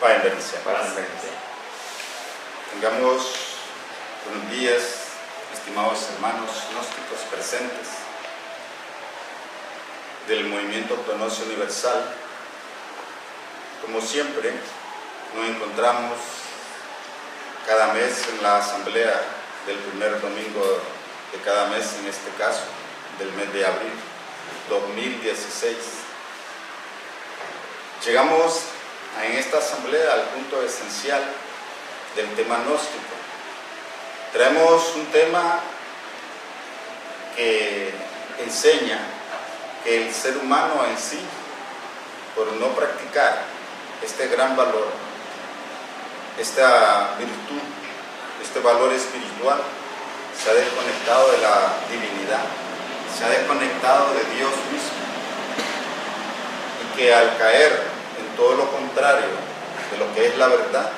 Paz en bendición. Tengamos buenos días, estimados hermanos gnósticos presentes del Movimiento Ortodoxo Universal. Como siempre, nos encontramos cada mes en la asamblea del primer domingo de cada mes, en este caso, del mes de abril 2016. Llegamos en esta asamblea al punto esencial del tema gnóstico. Traemos un tema que enseña que el ser humano en sí, por no practicar este gran valor, esta virtud, este valor espiritual, se ha desconectado de la divinidad, se ha desconectado de Dios mismo, y que al caer en todo lo contrario de lo que es la verdad,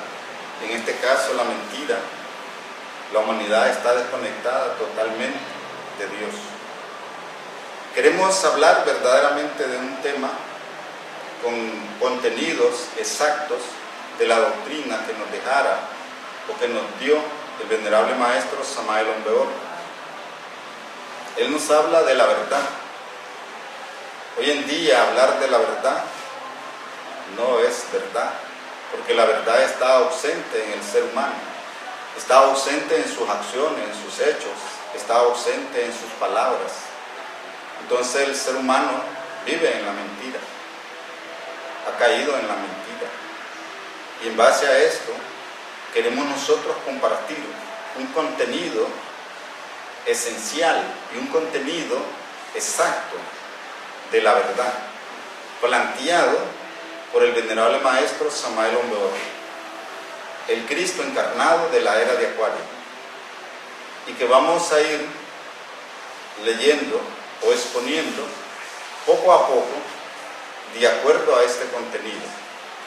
en este caso la mentira, la humanidad está desconectada totalmente de Dios. Queremos hablar verdaderamente de un tema con contenidos exactos de la doctrina que nos dejara o que nos dio el venerable maestro Samael Aun Weor. Él nos habla de la verdad. Hoy en día hablar de la verdad no es verdad, porque la verdad está ausente en el ser humano, está ausente en sus acciones, en sus hechos, está ausente en sus palabras. Entonces el ser humano vive en la mentira, ha caído en la mentira, y en base a esto queremos nosotros compartir un contenido esencial y un contenido exacto de la verdad, planteado por el venerable maestro Samael Aun Weor, el Cristo encarnado de la era de Acuario, y que vamos a ir leyendo o exponiendo poco a poco de acuerdo a este contenido,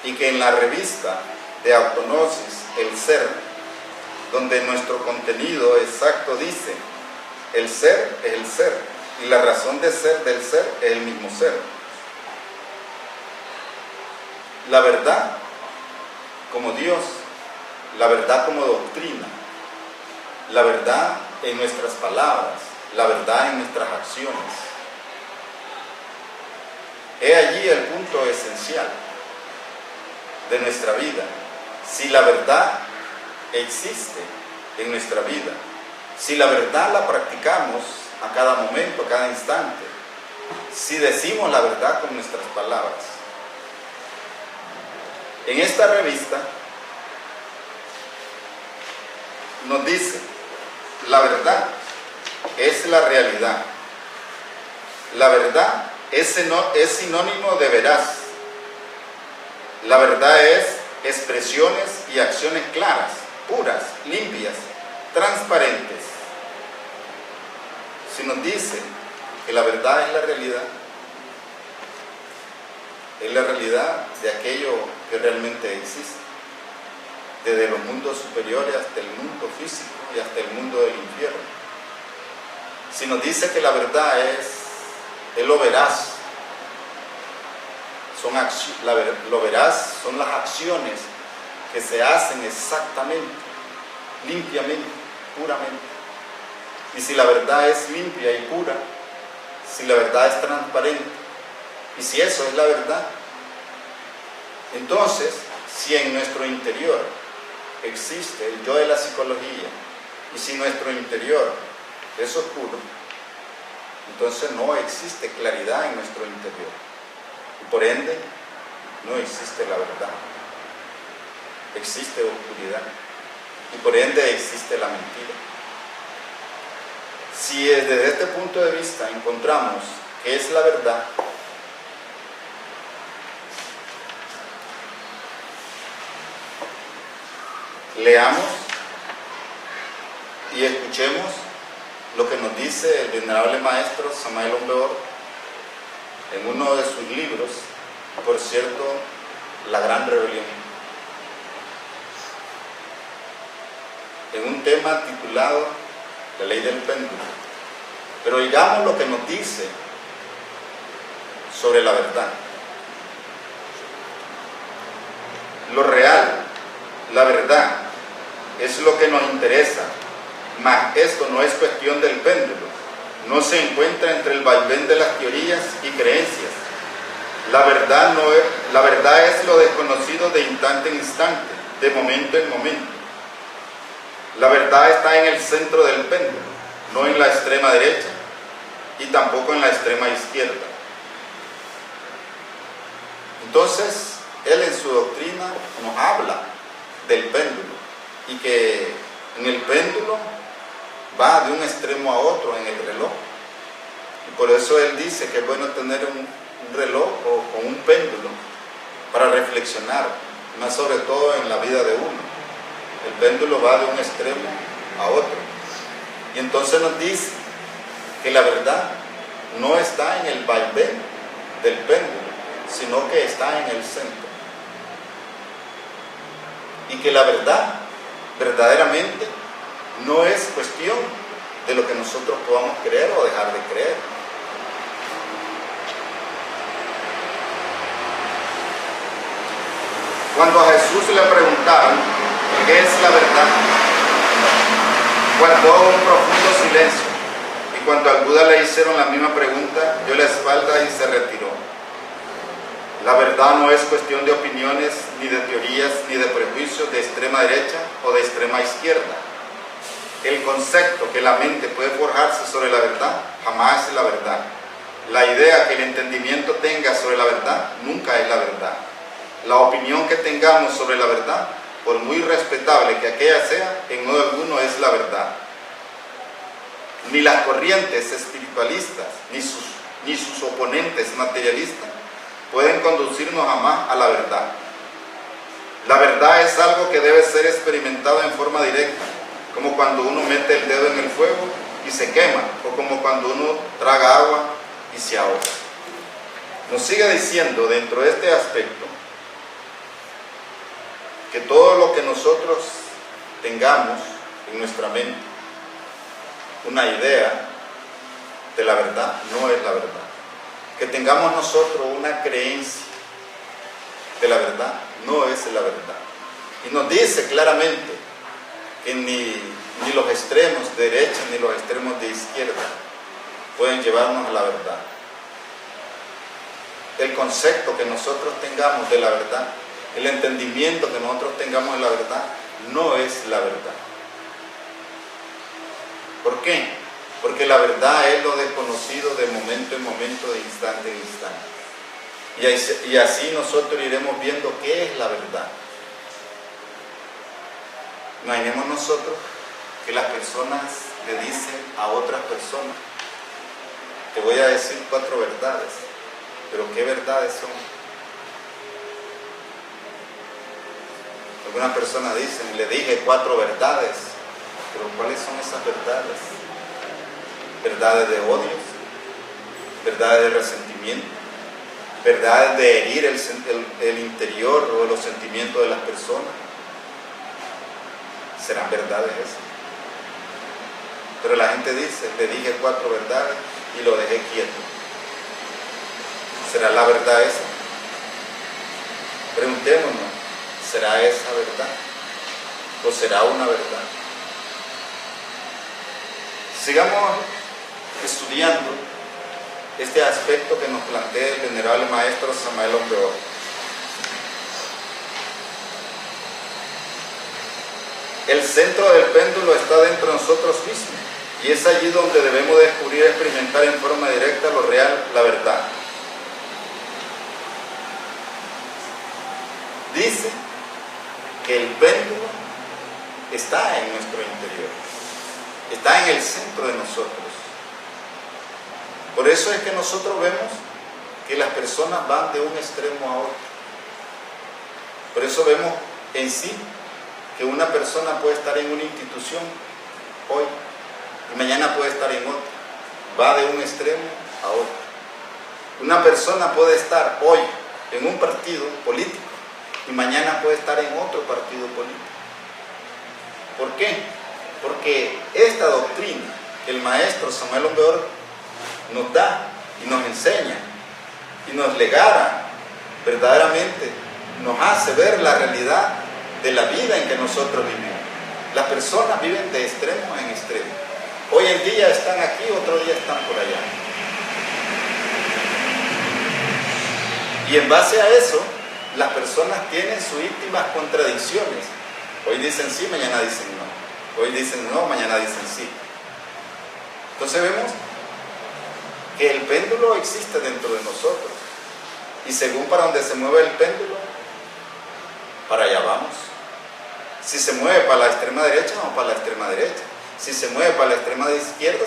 y que en la revista de Autognosis, El Ser, donde nuestro contenido exacto dice: el ser es el ser, y la razón de ser del ser es el mismo ser. La verdad como Dios, la verdad como doctrina, la verdad en nuestras palabras, la verdad en nuestras acciones. He allí el punto esencial de nuestra vida. Si la verdad existe en nuestra vida, si la verdad la practicamos a cada momento, a cada instante, si decimos la verdad con nuestras palabras. En esta revista nos dice: la verdad es la realidad. La verdad es sinónimo de veraz. La verdad es expresiones y acciones claras, puras, limpias, transparentes. Si nos dice que la verdad es la realidad de aquello que realmente existe, desde los mundos superiores hasta el mundo físico y hasta el mundo del infierno. Si nos dice que la verdad es lo veraz, lo veraz son las acciones que se hacen exactamente, limpiamente, puramente. Y si la verdad es limpia y pura, si la verdad es transparente, y si eso es la verdad, entonces, si en nuestro interior existe el yo de la psicología, y si nuestro interior es oscuro, entonces no existe claridad en nuestro interior, y por ende no existe la verdad, existe oscuridad, y por ende existe la mentira. Si desde este punto de vista encontramos que es la verdad, leamos y escuchemos lo que nos dice el venerable maestro Samael Aun Weor en uno de sus libros, por cierto, La Gran Rebelión, en un tema titulado La Ley del Péndulo. Pero oigamos lo que nos dice sobre la verdad. lo real, la verdad, es lo que nos interesa, mas esto no es cuestión del péndulo, no se encuentra entre el vaivén de las teorías y creencias. La verdad es lo desconocido de instante en instante, de momento en momento. La verdad está en el centro del péndulo, no en la extrema derecha y tampoco en la extrema izquierda. Entonces, él en su doctrina nos habla del péndulo y que en el péndulo va de un extremo a otro en el reloj. Y por eso él dice que es bueno tener un reloj o un péndulo para reflexionar, más sobre todo en la vida de uno. El péndulo va de un extremo a otro. Y entonces nos dice que la verdad no está en el vaivén del péndulo, sino que está en el centro. Y que la verdad, verdaderamente, no es cuestión de lo que nosotros podamos creer o dejar de creer. Cuando a Jesús le preguntaban qué es la verdad, guardó un profundo silencio, y cuando al Buda le hicieron la misma pregunta, dio la espalda y se retiró. La verdad no es cuestión de opiniones, ni de teorías, ni de prejuicios de extrema derecha o de extrema izquierda. El concepto que la mente puede forjarse sobre la verdad jamás es la verdad. La idea que el entendimiento tenga sobre la verdad nunca es la verdad. La opinión que tengamos sobre la verdad, por muy respetable que aquella sea, en modo alguno es la verdad. Ni las corrientes espiritualistas, ni sus oponentes materialistas pueden conducirnos jamás a la verdad. La verdad es algo que debe ser experimentado en forma directa, como cuando uno mete el dedo en el fuego y se quema, o como cuando uno traga agua y se ahoga. Nos sigue diciendo dentro de este aspecto que todo lo que nosotros tengamos en nuestra mente, una idea de la verdad, no es la verdad. Que tengamos nosotros una creencia de la verdad, no es la verdad. Y nos dice claramente que ni los extremos de derecha ni los extremos de izquierda pueden llevarnos a la verdad. El concepto que nosotros tengamos de la verdad, el entendimiento que nosotros tengamos de la verdad, no es la verdad. ¿Por qué? Porque la verdad es lo desconocido de momento en momento, de instante en instante. Y así nosotros iremos viendo qué es la verdad. Imaginemos nosotros que las personas le dicen a otras personas: te voy a decir 4 verdades, pero ¿qué verdades son? Algunas personas dicen: le dije 4 verdades, pero ¿cuáles son esas verdades? Verdades de odios, verdades de resentimiento, verdades de herir el interior o los sentimientos de las personas. ¿Serán verdades esas? Pero la gente dice: le dije 4 verdades y lo dejé quieto. ¿Será la verdad esa? Preguntémonos: ¿será esa verdad? ¿O será una verdad? Sigamos estudiando este aspecto que nos plantea el venerable maestro Samael Aun Weor. El centro del péndulo está dentro de nosotros mismos, y es allí donde debemos descubrir y experimentar en forma directa lo real, la verdad. Dice que el péndulo está en nuestro interior, está en el centro de nosotros. Por eso es que nosotros vemos que las personas van de un extremo a otro. Por eso vemos en sí que una persona puede estar en una institución hoy y mañana puede estar en otra. Va de un extremo a otro. Una persona puede estar hoy en un partido político y mañana puede estar en otro partido político. ¿Por qué? Porque esta doctrina que el maestro Samael Aun Weor nos da y nos enseña y nos legara verdaderamente nos hace ver la realidad de la vida en que nosotros vivimos. Las personas viven de extremo en extremo. Hoy en día están aquí, otro día están por allá. Y en base a eso, las personas tienen sus íntimas contradicciones. Hoy dicen sí, mañana dicen no. Hoy dicen no, mañana dicen sí. Entonces vemos que el péndulo existe dentro de nosotros. Y según para donde se mueve el péndulo, para allá vamos. Si se mueve para la extrema derecha, vamos para la extrema derecha. Si se mueve para la extrema izquierda,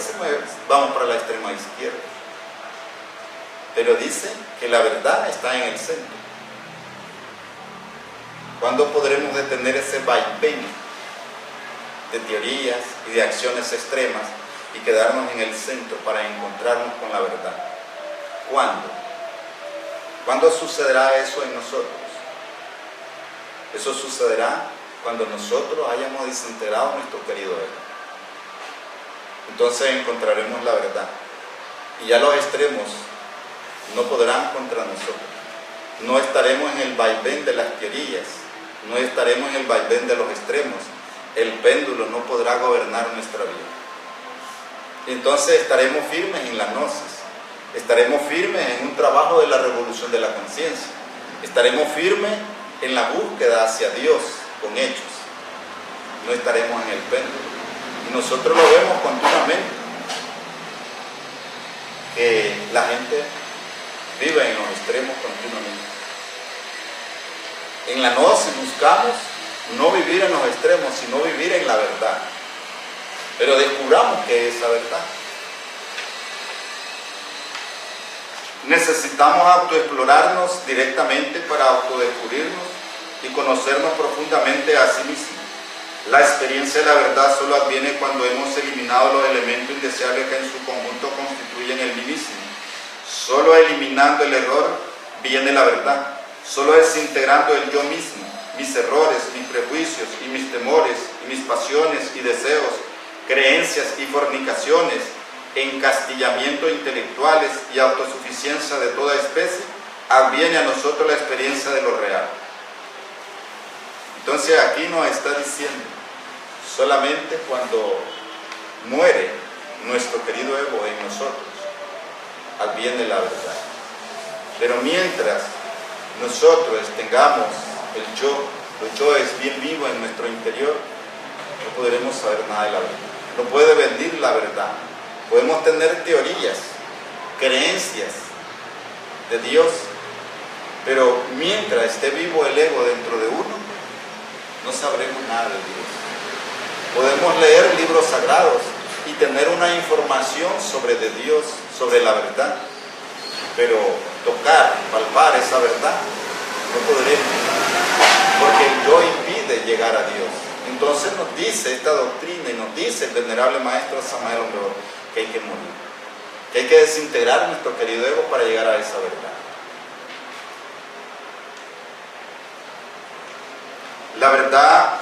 vamos para la extrema izquierda. Pero dice que la verdad está en el centro. ¿Cuándo podremos detener ese vaivén de teorías y de acciones extremas y quedarnos en el centro para encontrarnos con la verdad? ¿Cuándo? ¿Cuándo sucederá eso en nosotros? Eso sucederá cuando nosotros hayamos desintegrado nuestro querido ego. Entonces encontraremos la verdad. Y ya los extremos no podrán contra nosotros. No estaremos en el vaivén de las teorías. No estaremos en el vaivén de los extremos. El péndulo no podrá gobernar nuestra vida. Entonces estaremos firmes en la gnosis. Estaremos firmes en un trabajo de la revolución de la conciencia. Estaremos firmes en la búsqueda hacia Dios con hechos. No estaremos en el péndulo. Y nosotros lo vemos continuamente, que la gente vive en los extremos continuamente. En la gnosis buscamos no vivir en los extremos, sino vivir en la verdad. Pero descubramos qué es esa verdad. Necesitamos autoexplorarnos directamente para autodescubrirnos y conocernos profundamente a sí mismos. La experiencia de la verdad solo adviene cuando hemos eliminado los elementos indeseables que en su conjunto constituyen el mí mismo. Solo eliminando el error viene la verdad. Solo desintegrando el yo mismo, mis errores, mis prejuicios y mis temores y mis pasiones y deseos, creencias y fornicaciones, encastillamientos intelectuales y autosuficiencia de toda especie, adviene a nosotros la experiencia de lo real. Entonces aquí nos está diciendo, solamente cuando muere nuestro querido ego en nosotros, adviene la verdad. Pero mientras nosotros tengamos el yo, los yoes bien vivo en nuestro interior, no podremos saber nada de la verdad. No puede venir la verdad. Podemos tener teorías, creencias de Dios, pero mientras esté vivo el ego dentro de uno, no sabremos nada de Dios. Podemos leer libros sagrados y tener una información sobre de Dios, sobre la verdad, pero tocar, palpar esa verdad, no podremos, porque el yo impide llegar a Dios. Entonces nos dice esta doctrina y nos dice el venerable maestro Samael Aumbeor que hay que morir, que hay que desintegrar nuestro querido ego para llegar a esa verdad. La verdad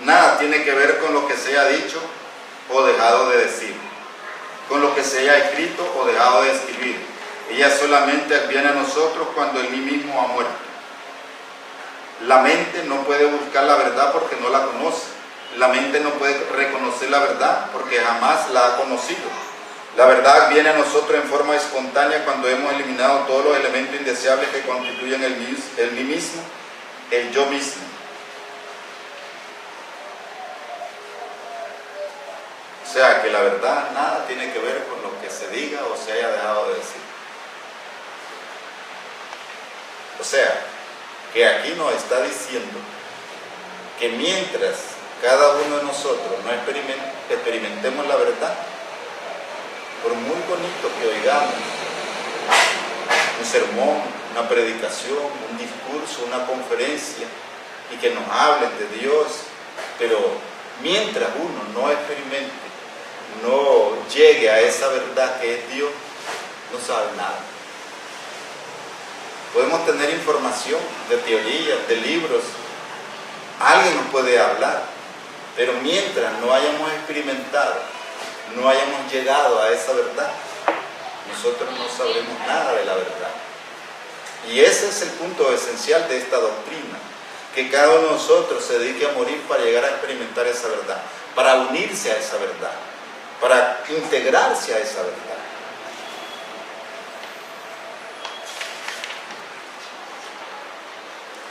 nada tiene que ver con lo que se haya dicho o dejado de decir, con lo que se haya escrito o dejado de escribir. Ella solamente viene a nosotros cuando el mí mismo ha muerto. La mente no puede buscar la verdad porque no la conoce. La mente no puede reconocer la verdad porque jamás la ha conocido. La verdad viene a nosotros en forma espontánea cuando hemos eliminado todos los elementos indeseables que constituyen el mí mismo, el yo mismo. O sea que la verdad nada tiene que ver con lo que se diga o se haya dejado de decir. O sea, que aquí nos está diciendo que mientras cada uno de nosotros no experimentemos la verdad, por muy bonito que oigamos un sermón, una predicación, un discurso, una conferencia, y que nos hablen de Dios, pero mientras uno no experimente, no llegue a esa verdad que es Dios, no sabe nada. Podemos tener información de teorías, de libros, alguien nos puede hablar, pero mientras no hayamos experimentado, no hayamos llegado a esa verdad, nosotros no sabremos nada de la verdad. Y ese es el punto esencial de esta doctrina, que cada uno de nosotros se dedique a morir para llegar a experimentar esa verdad, para unirse a esa verdad, para integrarse a esa verdad.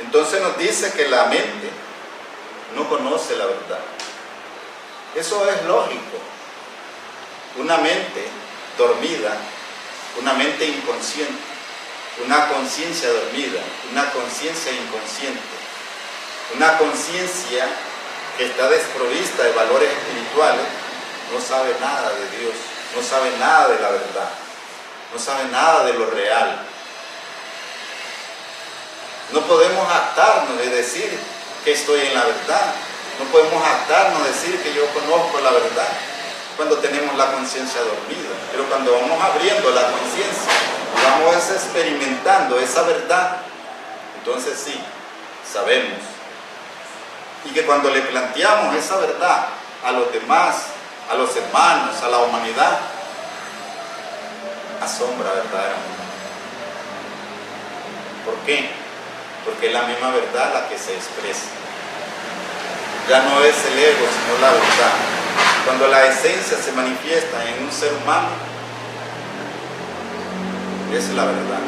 Entonces nos dice que la mente no conoce la verdad. Eso es lógico. Una mente dormida, una mente inconsciente, una conciencia dormida, una conciencia inconsciente, una conciencia que está desprovista de valores espirituales, no sabe nada de Dios, no sabe nada de la verdad, no sabe nada de lo real. No podemos jactarnos de decir que estoy en la verdad, no podemos jactarnos de decir que yo conozco la verdad cuando tenemos la conciencia dormida, pero cuando vamos abriendo la conciencia y vamos experimentando esa verdad, entonces sí, sabemos. Y que cuando le planteamos esa verdad a los demás, a los hermanos, a la humanidad, asombra verdaderamente. ¿Por qué? Porque es la misma verdad la que se expresa. Ya no es el ego, sino la verdad. Cuando la esencia se manifiesta en un ser humano, esa es la verdad.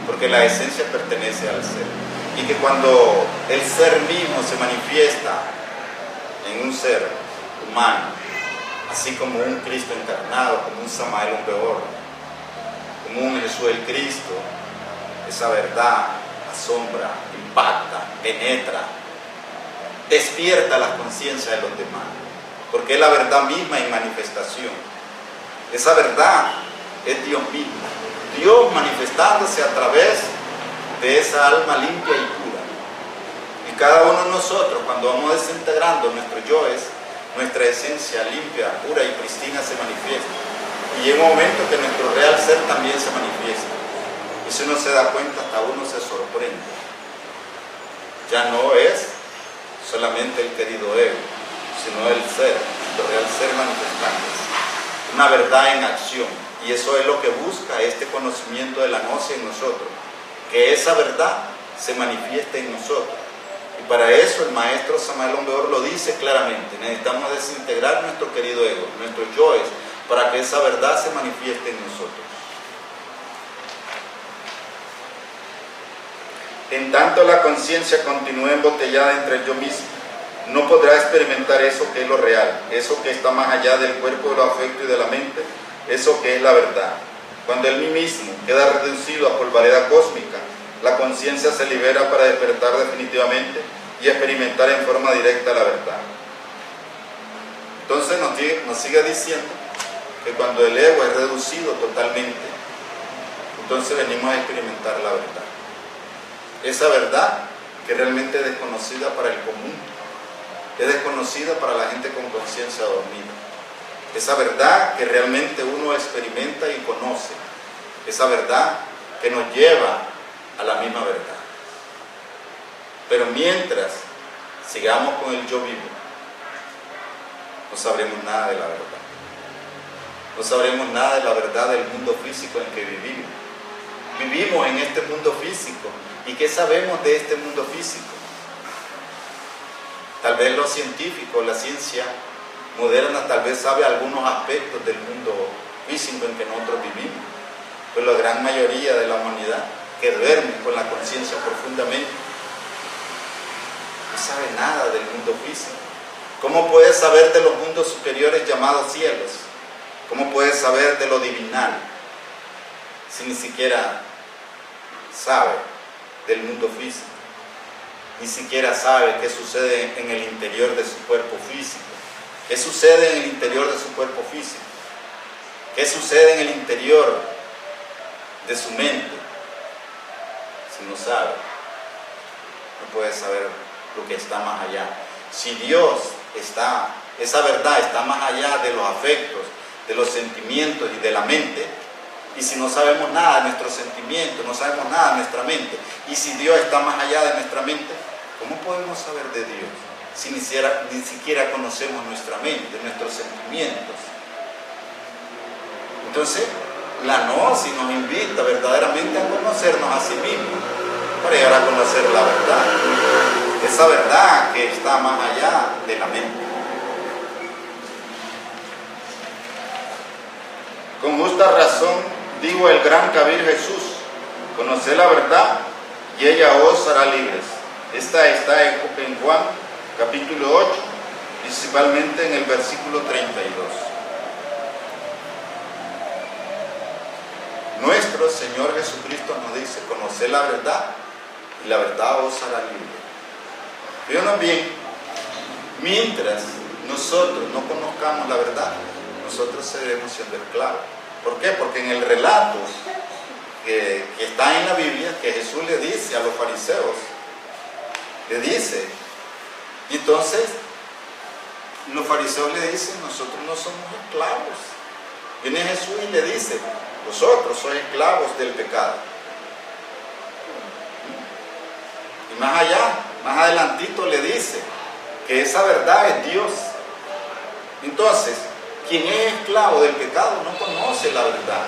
Porque la esencia pertenece al ser. Y que cuando el ser mismo se manifiesta en un ser humano, así como un Cristo encarnado, como un Samael un peor, como un Jesús el Cristo, esa verdad asombra, impacta, penetra, despierta la conciencia de los demás, porque es la verdad misma en manifestación. Esa verdad es Dios mismo, Dios manifestándose a través de esa alma limpia y pura. Y cada uno de nosotros, cuando vamos desintegrando nuestros yoes, nuestra esencia limpia, pura y pristina se manifiesta. Y llega un momento que nuestro real ser también se manifiesta. Y si uno se da cuenta, hasta uno se sorprende. Ya no es solamente el querido ego, sino el ser, el real ser manifestándose. Una verdad en acción. Y eso es lo que busca este conocimiento de la gnosis en nosotros. Que esa verdad se manifieste en nosotros. Y para eso el maestro Samael Aun lo dice claramente. Necesitamos desintegrar nuestro querido ego, nuestros yoes, para que esa verdad se manifieste en nosotros. En tanto la conciencia continúe embotellada entre el yo mismo, no podrá experimentar eso que es lo real, eso que está más allá del cuerpo, de los afectos y de la mente, eso que es la verdad. Cuando el mí mismo queda reducido a polvareda cósmica, la conciencia se libera para despertar definitivamente y experimentar en forma directa la verdad. Entonces nos sigue diciendo que cuando el ego es reducido totalmente, entonces venimos a experimentar la verdad. Esa verdad que realmente es desconocida para el común, es desconocida para la gente con conciencia dormida. Esa verdad que realmente uno experimenta y conoce, esa verdad que nos lleva a la misma verdad. Pero mientras sigamos con el yo vivo, no sabremos nada de la verdad. No sabremos nada de la verdad del mundo físico en que vivimos. Vivimos en este mundo físico. ¿Y qué sabemos de este mundo físico? Tal vez los científicos, la ciencia moderna, tal vez sabe algunos aspectos del mundo físico en que nosotros vivimos. Pero la gran mayoría de la humanidad que duerme con la conciencia profundamente no sabe nada del mundo físico. ¿Cómo puede saber de los mundos superiores llamados cielos? ¿Cómo puede saber de lo divinal si ni siquiera sabe del mundo físico? Ni siquiera sabe qué sucede en el interior de su cuerpo físico. ¿Qué sucede en el interior de su cuerpo físico? ¿Qué sucede en el interior de su mente? Si no sabe, no puede saber lo que está más allá. Si Dios está, esa verdad está más allá de los afectos, de los sentimientos y de la mente, y si no sabemos nada de nuestros sentimientos, no sabemos nada de nuestra mente, y si Dios está más allá de nuestra mente, ¿cómo podemos saber de Dios si ni siquiera conocemos nuestra mente, nuestros sentimientos? Entonces, la gnosis nos invita verdaderamente a conocernos a sí mismos, para llegar a conocer la verdad, esa verdad que está más allá de la mente. Con justa razón dijo el gran Kabir Jesús: conoced la verdad y ella os hará libres. Esta está en Juan capítulo 8, principalmente en el versículo 32. Nuestro Señor Jesucristo nos dice: conoced la verdad y la verdad os hará libre. Fíjanos bien, mientras nosotros no conozcamos la verdad, nosotros seguiremos siendo esclavos. ¿Por qué? Porque en el relato que está en la Biblia, que Jesús le dice a los fariseos, le dice, y entonces los fariseos le dicen: nosotros no somos esclavos. Viene Jesús y le dice: vosotros sois esclavos del pecado. Y más allá, más adelantito le dice que esa verdad es Dios. Entonces, quien es esclavo del pecado no conoce la verdad.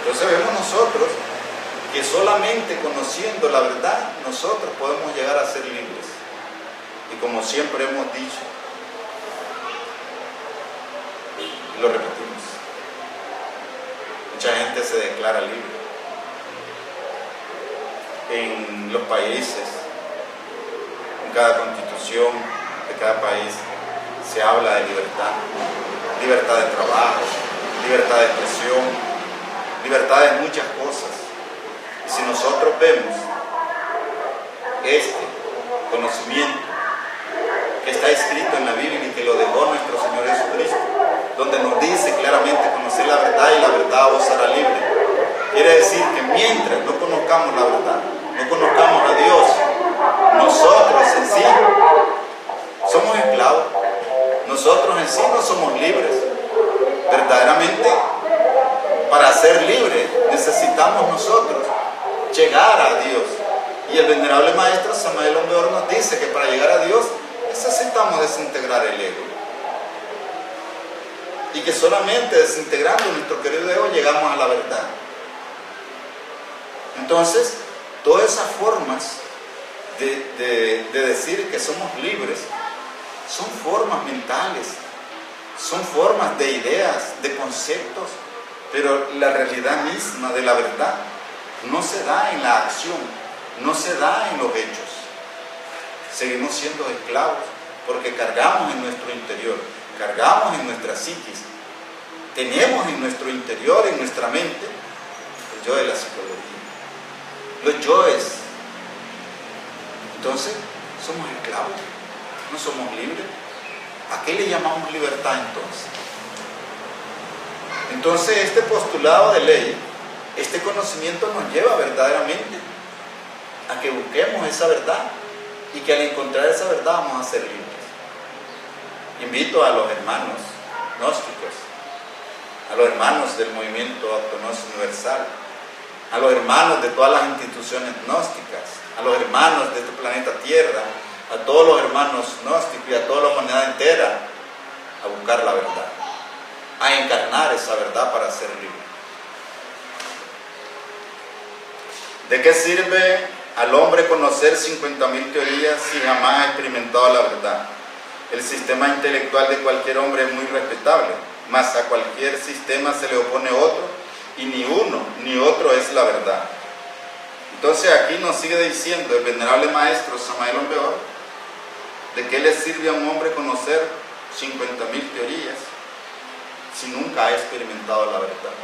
Entonces vemos nosotros que solamente conociendo la verdad nosotros podemos llegar a ser libres. Y como siempre hemos dicho, y lo repetimos, mucha gente se declara libre. En los países, en cada constitución de cada país, se habla de libertad, libertad de trabajo, libertad de expresión, libertad de muchas cosas. Y si nosotros vemos este conocimiento que está escrito en la Biblia y que lo dejó nuestro Señor Jesucristo, donde nos dice claramente: conocer la verdad y la verdad os hará libre, quiere decir que mientras no conozcamos la verdad, no conozcamos a Dios, nosotros en sí somos esclavos. Nosotros en sí no somos libres. Verdaderamente, para ser libres necesitamos nosotros llegar a Dios. Y el venerable maestro Samael Aun nos dice que para llegar a Dios necesitamos desintegrar el ego. Y que solamente desintegrando nuestro querido ego llegamos a la verdad. Entonces, todas esas formas de decir que somos libres son formas mentales, son formas de ideas, de conceptos, pero la realidad misma de la verdad no se da en la acción, no se da en los hechos. Seguimos siendo esclavos porque cargamos en nuestro interior, cargamos en nuestra psiquis, tenemos en nuestro interior, en nuestra mente, el yo de la psicología, los yoes. Entonces, somos esclavos. No somos libres. ¿A qué le llamamos libertad entonces? Entonces este postulado de ley, este conocimiento nos lleva verdaderamente a que busquemos esa verdad y que al encontrar esa verdad vamos a ser libres. Invito a los hermanos gnósticos, a los hermanos del movimiento Autognosis Universal, a los hermanos de todas las instituciones gnósticas, a los hermanos de este planeta Tierra, a todos los hermanos gnósticos y a toda la humanidad entera, a buscar la verdad, a encarnar esa verdad para ser libre. ¿De qué sirve al hombre conocer 50.000 teorías si jamás ha experimentado la verdad? El sistema intelectual de cualquier hombre es muy respetable, mas a cualquier sistema se le opone otro, y ni uno ni otro es la verdad. Entonces aquí nos sigue diciendo el venerable maestro Samael Aun, ¿de qué le sirve a un hombre conocer 50.000 teorías si nunca ha experimentado la verdad?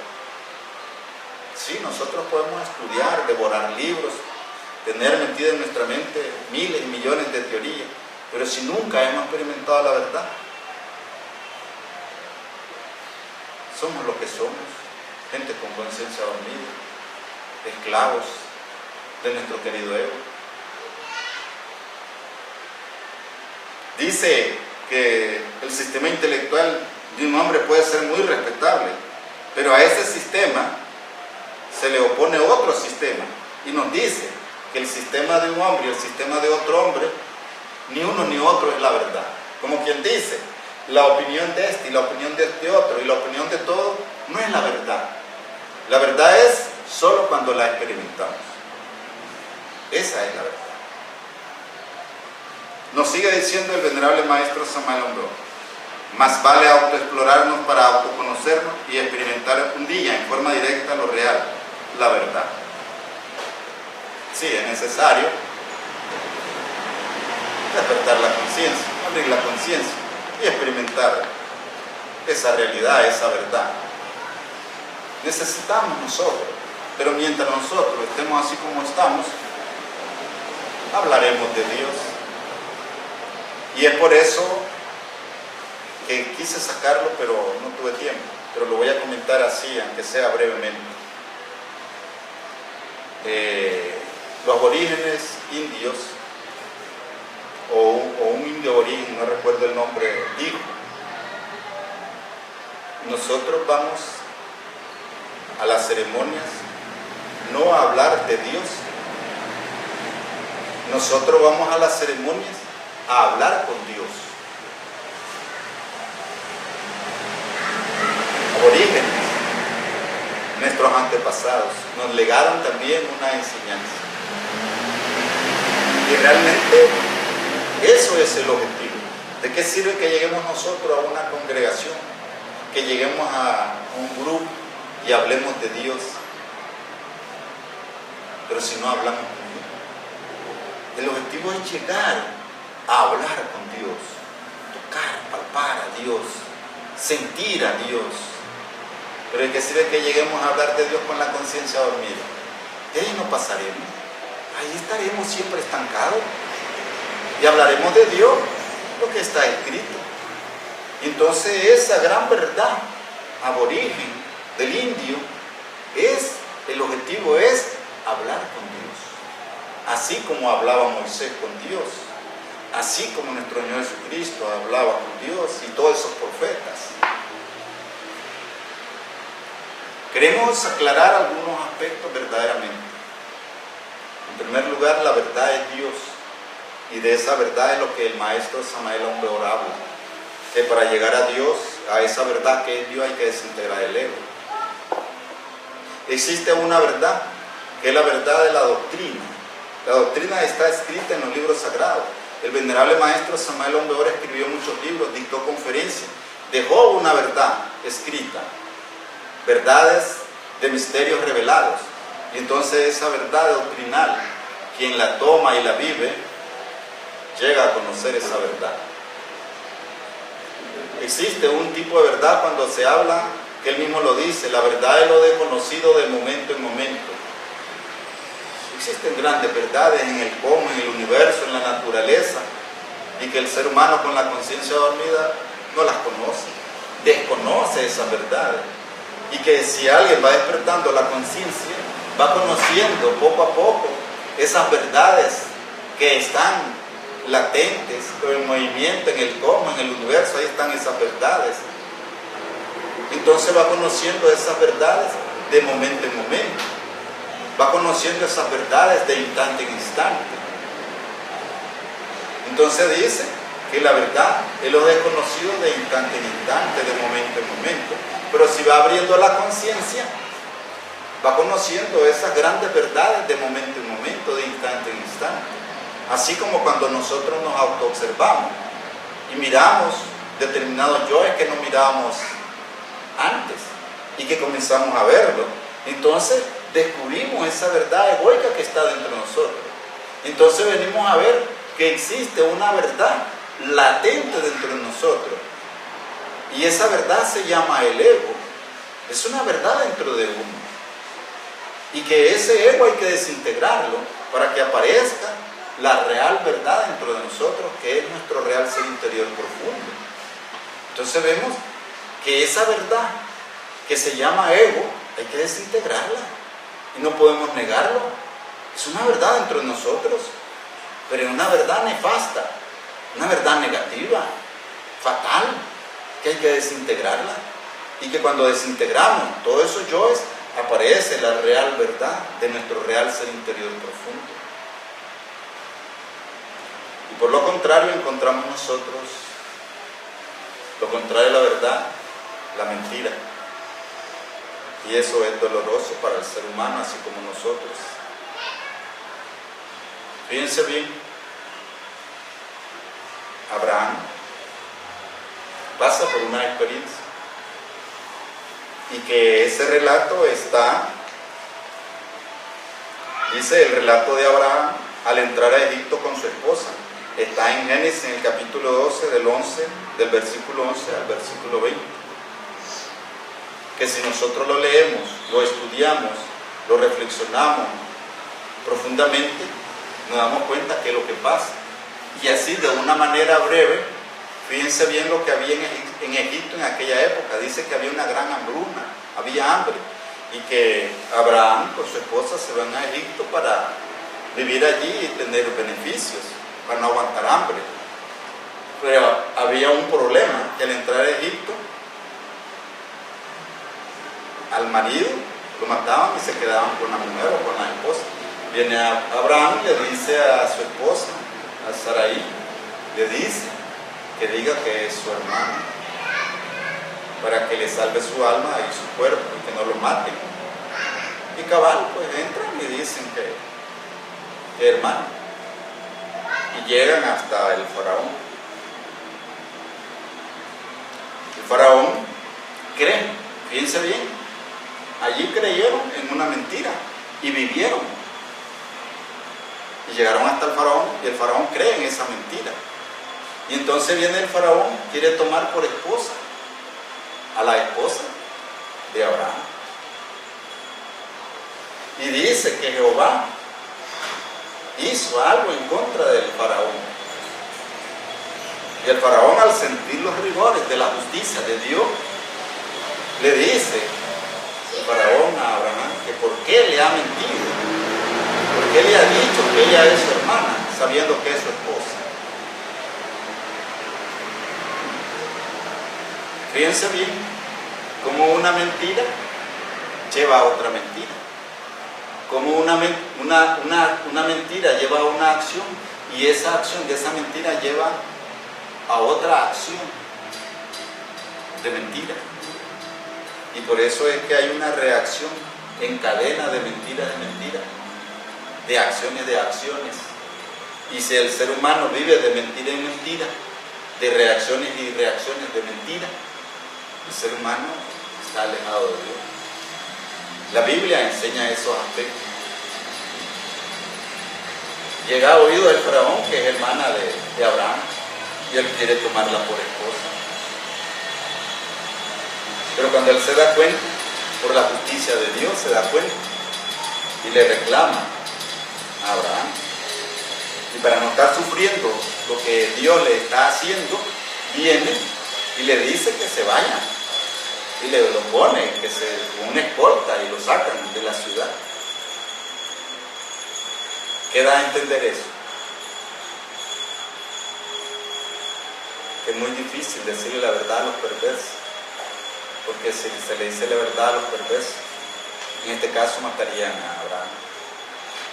Sí, nosotros podemos estudiar, devorar libros, tener metido en nuestra mente miles y millones de teorías, pero si nunca hemos experimentado la verdad, somos lo que somos, gente con conciencia dormida, esclavos de nuestro querido ego. Dice que el sistema intelectual de un hombre puede ser muy respetable, pero a ese sistema se le opone otro sistema y nos dice que el sistema de un hombre y el sistema de otro hombre, ni uno ni otro es la verdad. Como quien dice la opinión de este y la opinión de este otro y la opinión de todo, no es la verdad. La verdad es solo cuando la experimentamos. Esa es la verdad. Nos sigue diciendo el venerable maestro Samael Aumbeor: más vale autoexplorarnos para autoconocernos y experimentar un día en forma directa lo real, la verdad. Sí, es necesario despertar la conciencia, abrir la conciencia y experimentar esa realidad, esa verdad. Necesitamos nosotros, pero mientras nosotros estemos así como estamos, hablaremos de Dios. Y es por eso que quise sacarlo, pero no tuve tiempo. Pero lo voy a comentar así, aunque sea brevemente. Los aborígenes indios, o un indio aborigen, no recuerdo el nombre, dijo: nosotros vamos a las ceremonias no a hablar de Dios, nosotros vamos a las ceremonias a hablar con Dios. Aborígenes, nuestros antepasados, nos legaron también una enseñanza. Y realmente eso es el objetivo. ¿De qué sirve que lleguemos nosotros a una congregación, que lleguemos a un grupo y hablemos de Dios, pero si no hablamos con Dios? El objetivo es llegar a hablar con Dios, tocar, palpar a Dios, sentir a Dios. Pero ¿de qué sirve que lleguemos a hablar de Dios con la conciencia dormida? De ahí no pasaremos, ahí estaremos siempre estancados. Y hablaremos de Dios, lo que está escrito. Entonces esa gran verdad aborigen del indio el objetivo es hablar con Dios, así como hablaba Moisés con Dios, así como nuestro Señor Jesucristo hablaba con Dios y todos esos profetas. Queremos aclarar algunos aspectos verdaderamente. En primer lugar, la verdad es Dios. Y de esa verdad es lo que el maestro Samael Aumbeor habla, que para llegar a Dios, a esa verdad que es Dios, hay que desintegrar el ego. Existe una verdad, que es la verdad de la doctrina. La doctrina está escrita en los libros sagrados. El venerable maestro Samael Aumbeor escribió muchos libros, dictó conferencias, dejó una verdad escrita, verdades de misterios revelados. Y entonces esa verdad doctrinal, quien la toma y la vive, llega a conocer esa verdad. Existe un tipo de verdad cuando se habla, que él mismo lo dice: la verdad es lo desconocido de momento en momento. Existen grandes verdades en el cosmos, en el universo, en la naturaleza, y que el ser humano con la conciencia dormida no las conoce, desconoce esas verdades. Y que si alguien va despertando la conciencia, va conociendo poco a poco esas verdades que están latentes, en movimiento, en el cosmos, en el universo. Ahí están esas verdades. Entonces va conociendo esas verdades de momento en momento, va conociendo esas verdades de instante en instante. Entonces dice que la verdad es lo desconocido de instante en instante, de momento en momento. Pero si va abriendo la conciencia, va conociendo esas grandes verdades de momento en momento, de instante en instante. Así como cuando nosotros nos autoobservamos y miramos determinados yoes que no mirábamos antes y que comenzamos a verlo, entonces descubrimos esa verdad egoica que está dentro de nosotros. Entonces venimos a ver que existe una verdad latente dentro de nosotros, y esa verdad se llama el ego. Es una verdad dentro de uno, y que ese ego hay que desintegrarlo para que aparezca la real verdad dentro de nosotros, que es nuestro real ser interior profundo. Entonces vemos que esa verdad que se llama ego hay que desintegrarla y no podemos negarlo. Es una verdad dentro de nosotros, pero es una verdad nefasta, una verdad negativa, fatal, que hay que desintegrarla, y que cuando desintegramos todos esos yoes aparece la real verdad de nuestro real ser interior profundo. Y por lo contrario encontramos nosotros Lo contrario de la verdad, la mentira. Y eso es doloroso para el ser humano, así como nosotros. Fíjense bien, Abraham pasa por una experiencia y que ese relato está, dice el relato de Abraham al entrar a Egipto con su esposa. Está en Génesis, en el capítulo 12, del versículo 11 al versículo 20. Que si nosotros lo leemos, lo estudiamos, lo reflexionamos profundamente, nos damos cuenta que es lo que pasa. Y así, de una manera breve, fíjense bien lo que había en Egipto en aquella época. Dice que había una gran hambruna, había hambre, y que Abraham con su esposa se van a Egipto para vivir allí y tener beneficios, para no aguantar hambre. Pero había un problema, que al entrar a Egipto, al marido lo mataban y se quedaban con la mujer o con la esposa. Viene Abraham y le dice a su esposa, a Sarai, le dice que diga que es su hermano, para que le salve su alma y su cuerpo y que no lo maten. Y cabal, pues entran y dicen que hermano, y llegan hasta el faraón. El faraón cree, fíjense bien, allí creyeron en una mentira y vivieron. Y llegaron hasta el faraón y el faraón cree en esa mentira. Y entonces viene el faraón, quiere tomar por esposa a la esposa de Abraham. Y dice que Jehová hizo algo en contra del faraón. Y el faraón, al sentir los rigores de la justicia de Dios, le dice el faraón a Abraham que por qué le ha mentido, por qué le ha dicho que ella es su hermana, sabiendo que es su esposa. Fíjense bien cómo una mentira lleva a otra mentira, cómo una mentira lleva a una acción y esa acción de esa mentira lleva a otra acción de mentira. Y por eso es que hay una reacción en cadena de mentira, de acciones, Y si el ser humano vive de mentira en mentira, de reacciones y reacciones de mentira, el ser humano está alejado de Dios. La Biblia enseña esos aspectos. Llega a oído del faraón, que es hermana de Abraham, y él quiere tomarla por esposa. Pero cuando él se da cuenta, por la justicia de Dios se da cuenta, y le reclama a Abraham. Y para no estar sufriendo lo que Dios le está haciendo, viene y le dice que se vaya. Y le lo pone, que con una escolta, y lo sacan de la ciudad. ¿Qué da a entender eso? Que es muy difícil decirle la verdad a los perversos. Porque si se le dice la verdad a los perversos, en este caso matarían a Abraham.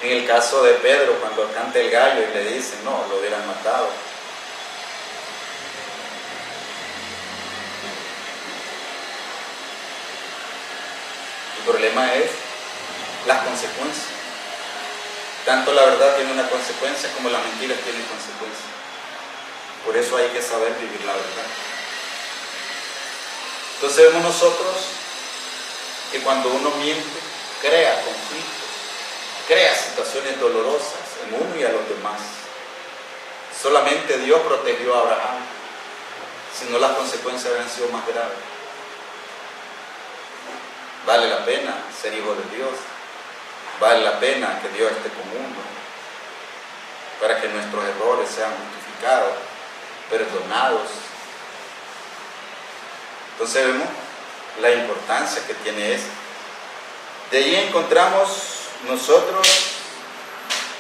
En el caso de Pedro, cuando canta el gallo y le dicen, no, lo hubieran matado. El problema es las consecuencias. Tanto la verdad tiene una consecuencia como las mentiras tienen consecuencias. Por eso hay que saber vivir la verdad. Entonces vemos nosotros que cuando uno miente, crea conflictos, crea situaciones dolorosas en uno y a los demás. Solamente Dios protegió a Abraham, si no las consecuencias habrían sido más graves. Vale la pena ser hijo de Dios, vale la pena que Dios esté con uno, para que nuestros errores sean justificados, perdonados. Entonces vemos la importancia que tiene eso. De ahí encontramos nosotros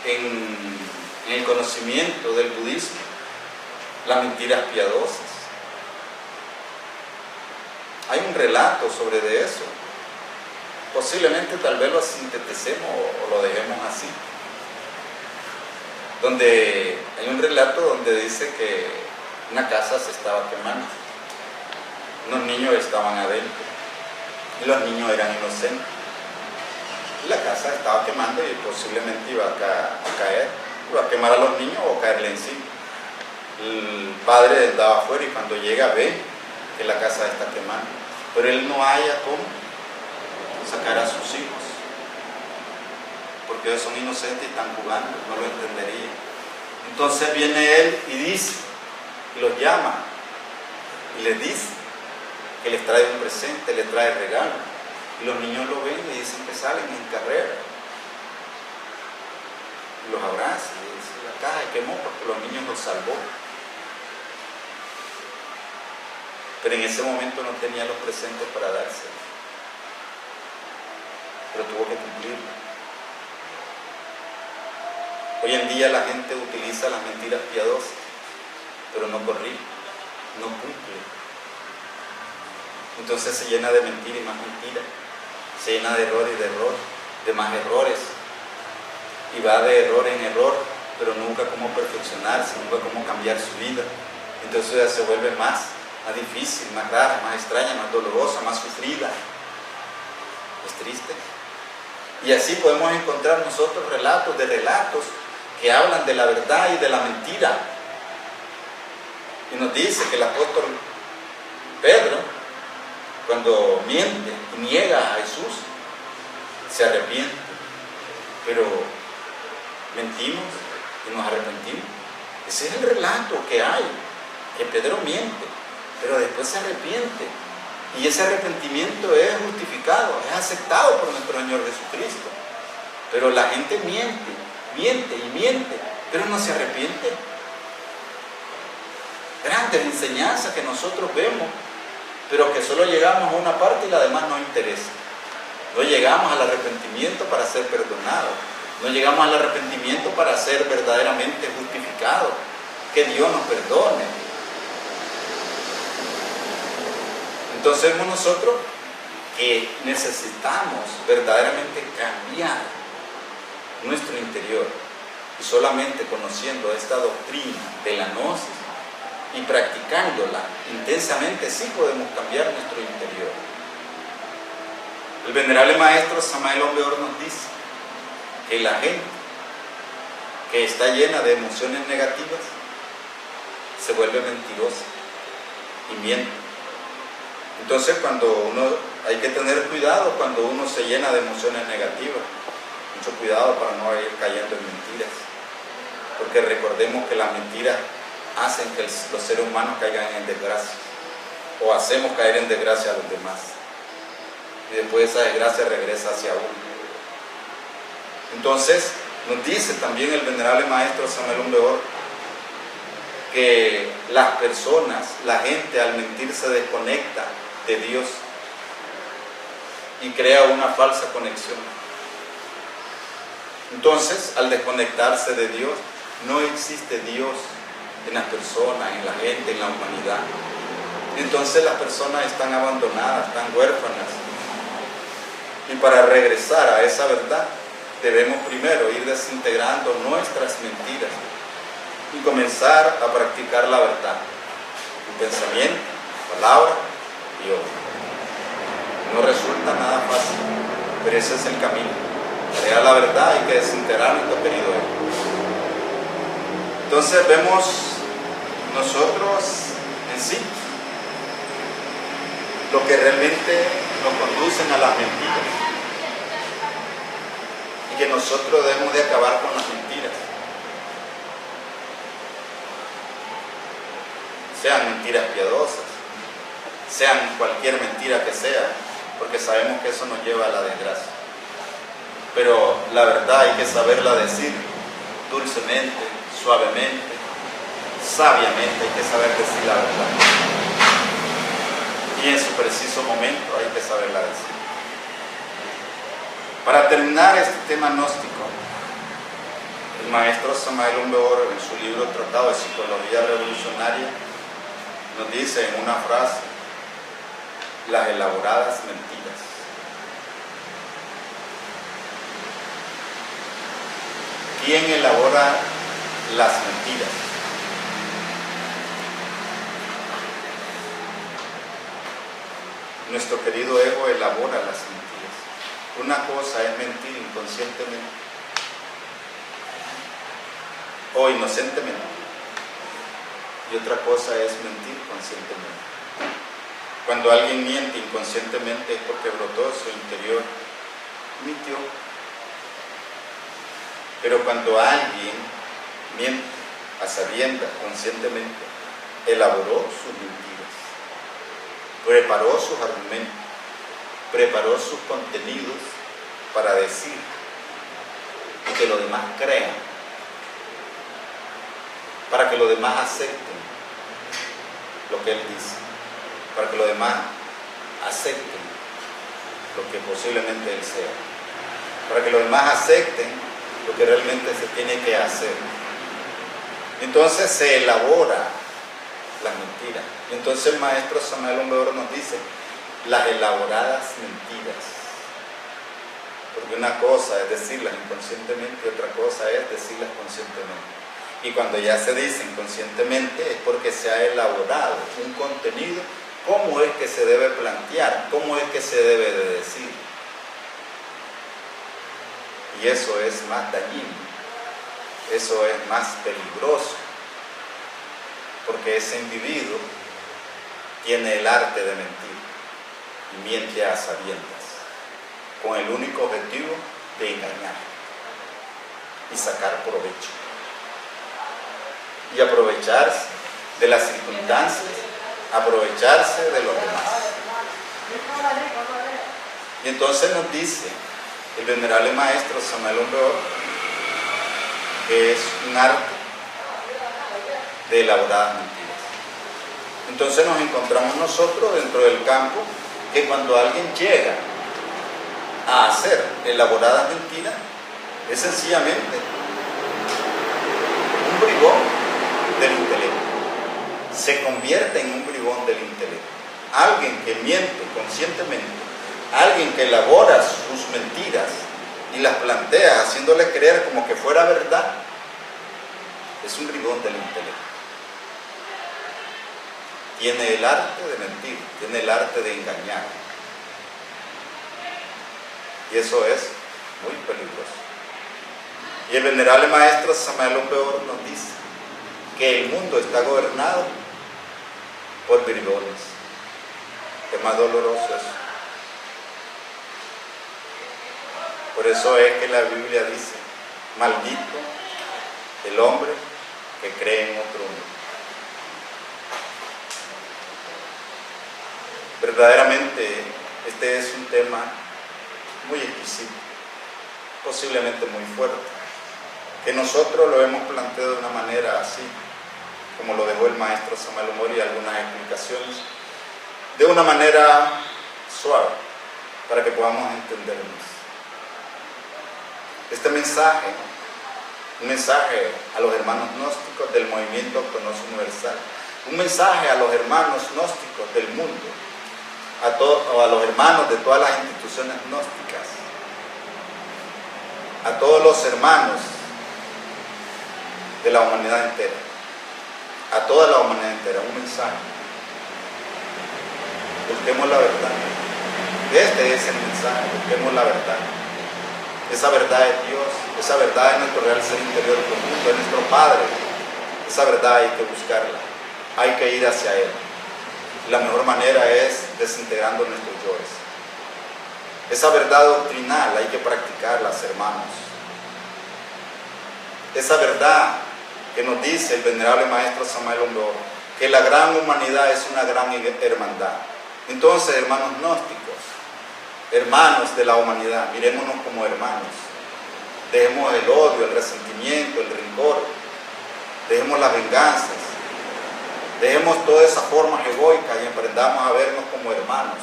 en el conocimiento del budismo las mentiras piadosas. Hay un relato sobre de eso. Posiblemente tal vez lo sinteticemos o lo dejemos así. Donde hay un relato donde dice que una casa se estaba quemando Unos niños estaban adentro y los niños eran inocentes. Y la casa estaba quemando y posiblemente iba a caer, iba a quemar a los niños o caerle encima. El padre andaba afuera y cuando llega ve que la casa está quemando, pero él no haya cómo sacar a sus hijos, porque ellos son inocentes y están jugando, no lo entendería. Entonces viene él y dice, y los llama, y les dice que les trae un presente, les trae regalo, y los niños lo ven y dicen que salen en carrera, y los abraza, y dice, la caja quemó porque los niños los salvó. Pero en ese momento no tenía los presentes para darse, pero tuvo que cumplirlo. Hoy en día la gente utiliza las mentiras piadosas, pero no corrige, no cumple. Entonces se llena de mentira y más mentira, se llena de error y de error, de más errores, y va de error en error, pero nunca cómo perfeccionarse, nunca cómo cambiar su vida. Entonces ya se vuelve más difícil, más rara, más extraña, más dolorosa, más sufrida. Es triste. Y así podemos encontrar nosotros relatos que hablan de la verdad y de la mentira. Y nos dice que el apóstol Pedro, cuando miente y niega a Jesús, se arrepiente. Pero mentimos y nos arrepentimos. Ese es el relato que hay, que Pedro miente, pero después se arrepiente. Y ese arrepentimiento es justificado, es aceptado por nuestro Señor Jesucristo. Pero la gente miente, pero no se arrepiente. Grandes enseñanzas que nosotros vemos, pero que solo llegamos a una parte y la demás no interesa. No llegamos al arrepentimiento para ser perdonados. No llegamos al arrepentimiento para ser verdaderamente justificados. Que Dios nos perdone. Entonces vemos nosotros que necesitamos verdaderamente cambiar nuestro interior. Y solamente conociendo esta doctrina de la gnosis y practicándola intensamente, sí podemos cambiar nuestro interior. El venerable maestro Samael Aun Weor nos dice que la gente que está llena de emociones negativas se vuelve mentirosa y miente. Entonces hay que tener cuidado cuando uno se llena de emociones negativas. Mucho cuidado para no ir cayendo en mentiras. Porque recordemos que las mentiras hacen que los seres humanos caigan en desgracia. O hacemos caer en desgracia a los demás. Y después esa desgracia regresa hacia uno. Entonces, nos dice también el venerable maestro Samael Aun Weor que las personas, la gente al mentir se desconecta de Dios y crea una falsa conexión. Entonces, al desconectarse de Dios, no existe Dios en las personas, en la gente, en la humanidad. Entonces las personas están abandonadas, están huérfanas. Y para regresar a esa verdad, debemos primero ir desintegrando nuestras mentiras y comenzar a practicar la verdad, en pensamiento, palabra y obra. No resulta nada fácil, pero ese es el camino. Para llegar a la verdad hay que desintegrar nuestro querido ego. Entonces vemos nosotros en sí lo que realmente nos conducen a las mentiras y que nosotros debemos de acabar con las mentiras. Sean mentiras piadosas, sean cualquier mentira que sea, porque sabemos que eso nos lleva a la desgracia. Pero la verdad hay que saberla decir dulcemente, suavemente, sabiamente, hay que saber decir la verdad. Y en su preciso momento hay que saberla decir. Para terminar este tema gnóstico, el maestro Samael Aun Weor, en su libro Tratado de Psicología Revolucionaria, nos dice en una frase: las elaboradas mentiras. ¿Quién elabora las mentiras? Nuestro querido ego elabora las mentiras. Una cosa es mentir inconscientemente o inocentemente, y otra cosa es mentir conscientemente. Cuando alguien miente inconscientemente es porque brotó de su interior, mintió. Pero cuando alguien miente a sabiendas, conscientemente, elaboró sus mentiras, preparó sus argumentos, preparó sus contenidos para decir y que los demás crean, para que los demás acepten lo que él dice, para que los demás acepten lo que posiblemente él sea, para que los demás acepten lo que realmente se tiene que hacer. Entonces se elabora las mentiras. Entonces el maestro Samael Aun Weor nos dice las elaboradas mentiras, porque una cosa es decirlas inconscientemente y otra cosa es decirlas conscientemente. Y cuando ya se dicen conscientemente es porque se ha elaborado un contenido, cómo es que se debe plantear, cómo es que se debe de decir. Y eso es más dañino, eso es más peligroso, porque ese individuo tiene el arte de mentir y miente a sabiendas, con el único objetivo de engañar y sacar provecho y aprovecharse de las circunstancias, aprovecharse de los demás. Y entonces nos dice el venerable maestro Samael Aun Weor que es un arte de elaboradas mentiras. Entonces nos encontramos nosotros dentro del campo que cuando alguien llega a hacer elaboradas mentiras es sencillamente un bribón del intelecto, se convierte en un bribón del intelecto, alguien que miente conscientemente, alguien que elabora sus mentiras y las plantea haciéndole creer como que fuera verdad, es un bribón del intelecto. Tiene el arte de mentir, tiene el arte de engañar, y eso es muy peligroso. Y el venerable maestro Samael Aun Weor nos dice que el mundo está gobernado por bribones. Qué más doloroso eso. Por eso es que la Biblia dice, maldito el hombre que cree en otro hombre. Verdaderamente este es un tema muy exquisito, posiblemente muy fuerte, que nosotros lo hemos planteado de una manera así, como lo dejó el maestro Samael Aun Weor, y algunas explicaciones, de una manera suave, para que podamos entendernos. Este mensaje, un mensaje a los hermanos gnósticos del movimiento Autognosis Universal, un mensaje a los hermanos gnósticos del mundo, a los hermanos de todas las instituciones gnósticas, a todos los hermanos de la humanidad entera, a toda la humanidad entera, un mensaje. Busquemos la verdad. Este es el mensaje, busquemos la verdad. Esa verdad es Dios, esa verdad es nuestro real ser interior profundo, es nuestro Padre. Esa verdad hay que buscarla, hay que ir hacia Él. La mejor manera es desintegrando nuestros yoes. Esa verdad doctrinal hay que practicarla, hermanos. Esa verdad que nos dice el venerable maestro Samael Aun Weor, que la gran humanidad es una gran hermandad. Entonces, hermanos gnósticos, hermanos de la humanidad, mirémonos como hermanos. Dejemos el odio, el resentimiento, el rencor, dejemos las venganzas, dejemos todas esas formas egoicas y aprendamos a vernos como hermanos,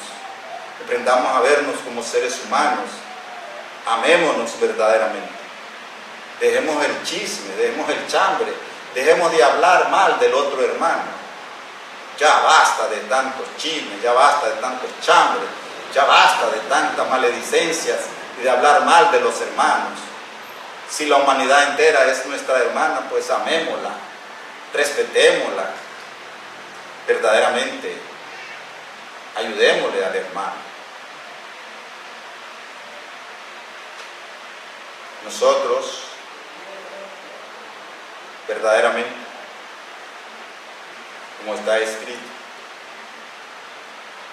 aprendamos a vernos como seres humanos, amémonos verdaderamente. Dejemos el chisme, dejemos el chambre, dejemos de hablar mal del otro hermano. Ya basta de tantos chismes, ya basta de tantos chambres, ya basta de tantas maledicencias y de hablar mal de los hermanos. Si la humanidad entera es nuestra hermana, pues amémosla, respetémosla. Verdaderamente Ayudémosle al hermano. Nosotros, verdaderamente, como está escrito,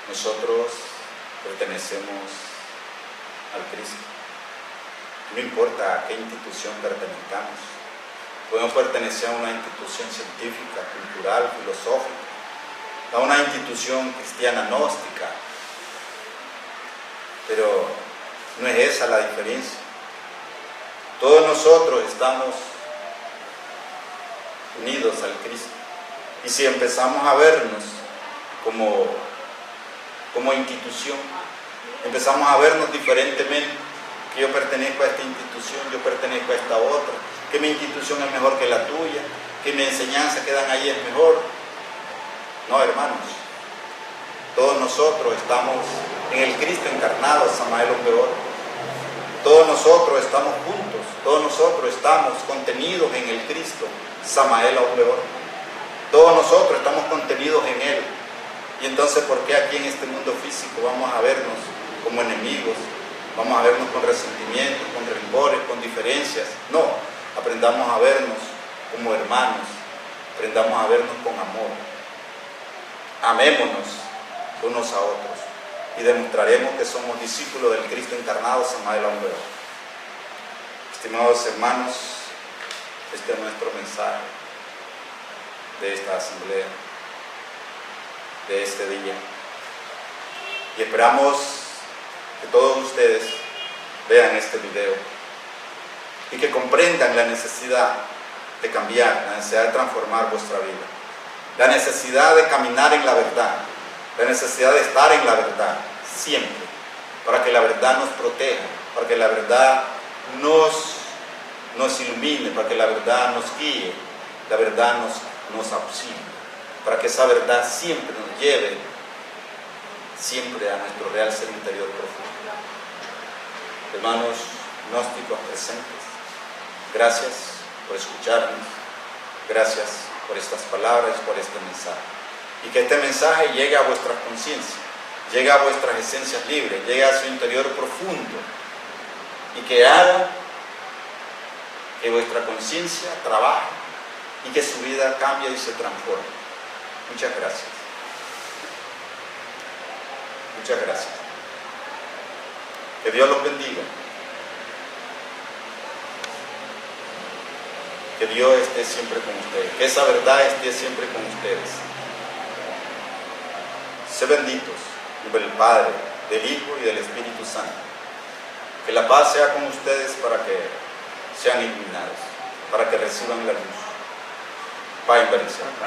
nosotros pertenecemos al Cristo. No importa a qué institución pertenezcamos. Podemos pertenecer a una institución científica, cultural, filosófica, a una institución cristiana gnóstica, pero no es esa la diferencia. Todos nosotros estamos unidos al Cristo, y si empezamos a vernos como institución, empezamos a vernos diferentemente, que yo pertenezco a esta institución, yo pertenezco a esta otra, que mi institución es mejor que la tuya, que mi enseñanza que dan ahí es mejor. No, hermanos, todos nosotros estamos en el Cristo encarnado, Samael Ombeor. Todos nosotros estamos juntos, todos nosotros estamos contenidos en el Cristo, Samael Ombeor. Todos nosotros estamos contenidos en Él. Y entonces, ¿por qué aquí en este mundo físico vamos a vernos como enemigos? Vamos a vernos con resentimientos, con rencores, con diferencias. No, aprendamos a vernos como hermanos, aprendamos a vernos con amor. Amémonos unos a otros y demostraremos que somos discípulos del Cristo encarnado, Samael Ombeor. Estimados hermanos, este es nuestro mensaje de esta asamblea, de este día. Y esperamos que todos ustedes vean este video y que comprendan la necesidad de cambiar, la necesidad de transformar vuestra vida, la necesidad de caminar en la verdad, la necesidad de estar en la verdad siempre, para que la verdad nos proteja, para que la verdad nos ilumine, para que la verdad nos guíe, la verdad nos auxilie, para que esa verdad siempre nos lleve siempre a nuestro real ser interior profundo. Hermanos gnósticos presentes, gracias por escucharnos, gracias por estas palabras, por este mensaje. Y que este mensaje llegue a vuestra conciencia, llegue a vuestras esencias libres, llegue a su interior profundo y que haga que vuestra conciencia trabaje y que su vida cambie y se transforme. Muchas gracias. Muchas gracias. Que Dios los bendiga. Que Dios esté siempre con ustedes. Que esa verdad esté siempre con ustedes. Sé benditos por el Padre, del Hijo y del Espíritu Santo. Que la paz sea con ustedes para que sean iluminados, para que reciban la luz. Paz y bendición.